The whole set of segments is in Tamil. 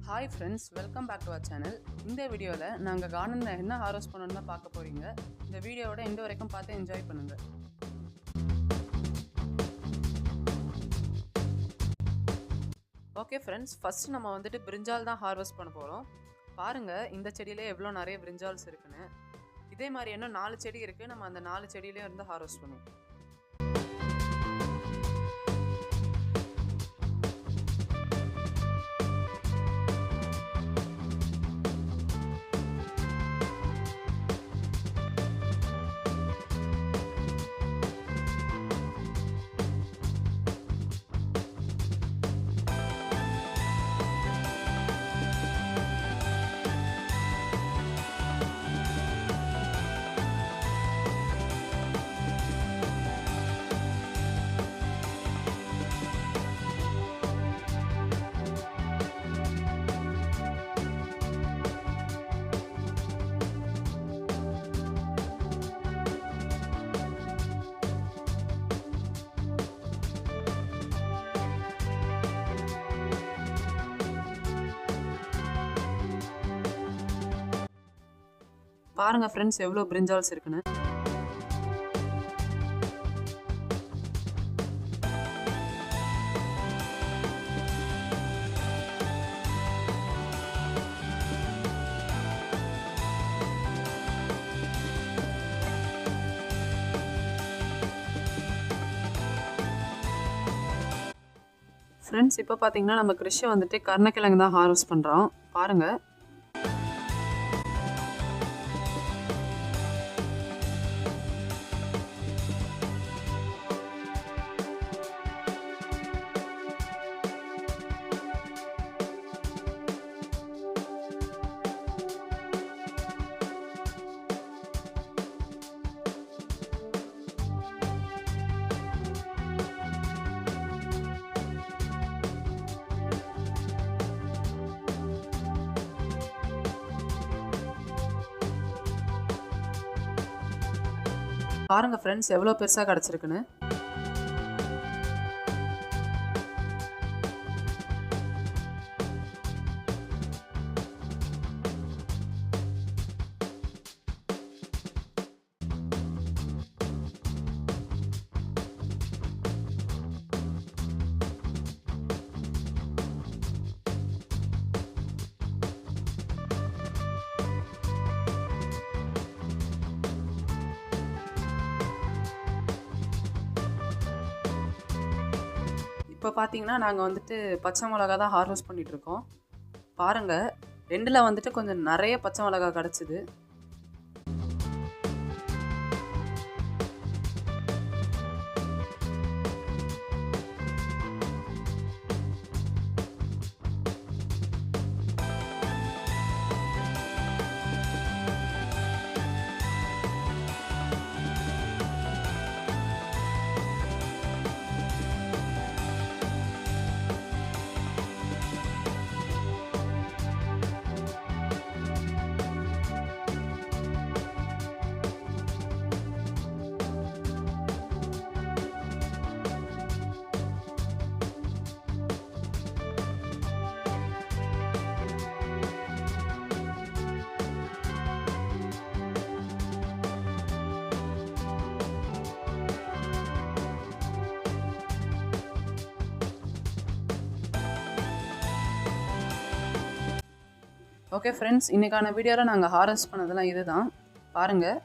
Hi friends, welcome back to our channel. இந்த வீடியோவில் நாங்கள் கார்டனில் என்ன ஹார்வெஸ்ட் பண்ணணும்னு தான் பார்க்க போகிறீங்க. இந்த வீடியோவோட எண்டு வரைக்கும் பார்த்து என்ஜாய் பண்ணுங்கள். ஓகே ஃப்ரெண்ட்ஸ், ஃபஸ்ட்டு நம்ம வந்துட்டு பிரிஞ்சால் தான் ஹார்வெஸ்ட் பண்ண போகிறோம். பாருங்கள், இந்த செடியிலே எவ்வளோ நிறைய பிரிஞ்சால்ஸ் இருக்குன்னு. இதே மாதிரி இன்னும் 4 செடி இருக்குது. நம்ம அந்த 4 செடியிலே இருந்து ஹார்வெஸ்ட் பண்ணுவோம். பாருங்கள் ஃப்ரெண்ட்ஸ், எவ்வளோ பிரிஞ்சால்ஸ் இருக்குன்னு. ஃப்ரெண்ட்ஸ், இப்போ பார்த்தீங்கன்னா நம்ம கிருஷி வந்துட்டு கருணக்கிழங்கு தான் ஹார்வெஸ்ட் பண்ணுறோம். பாருங்கள். பாருங்க ஃப்ரெண்ட்ஸ், எவ்வளோ பெருசாக கிடச்சிருக்குன்னு. இப்போ பார்த்தீங்கன்னா நாங்கள் வந்துட்டு பச்சை மிளகா தான் ஹார்வெஸ்ட் பண்ணிகிட்ருக்கோம். பாருங்கள், 2ல் வந்துட்டு கொஞ்சம் நிறைய பச்சை மிளகா கிடச்சிது. ஓகே ஃப்ரெண்ட்ஸ், இன்றைக்கான வீடியோவில் நாங்கள் ஹார்வெஸ்ட் பண்ணதெல்லாம் இது தான். பாருங்கள்,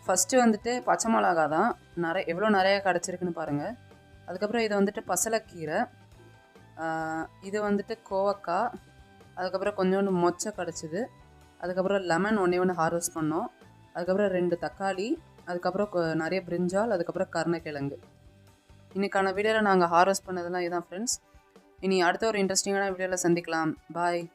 ஃபஸ்ட்டு வந்துட்டு பச்சை மிளகா தான் எவ்வளோ நிறையா கிடச்சிருக்குன்னு பாருங்கள். அதுக்கப்புறம் இது வந்துட்டு பசலைக்கீரை, இது வந்துட்டு கோவக்காய், அதுக்கப்புறம் கொஞ்சோண்டு மொச்சை கிடச்சிது. அதுக்கப்புறம் லெமன் ஒன்று ஹார்வெஸ்ட் பண்ணோம். அதுக்கப்புறம் 2 தக்காளி, அதுக்கப்புறம் நிறைய பிரிஞ்சால், அதுக்கப்புறம் கருணக்கிழங்கு. இன்றைக்கான வீடியோவில் நாங்கள் ஹார்வெஸ்ட் பண்ணதெல்லாம் இதுதான் ஃப்ரெண்ட்ஸ். இனி அடுத்த ஒரு இன்ட்ரெஸ்டிங்கான வீடியோவில் சந்திக்கலாம். பாய்.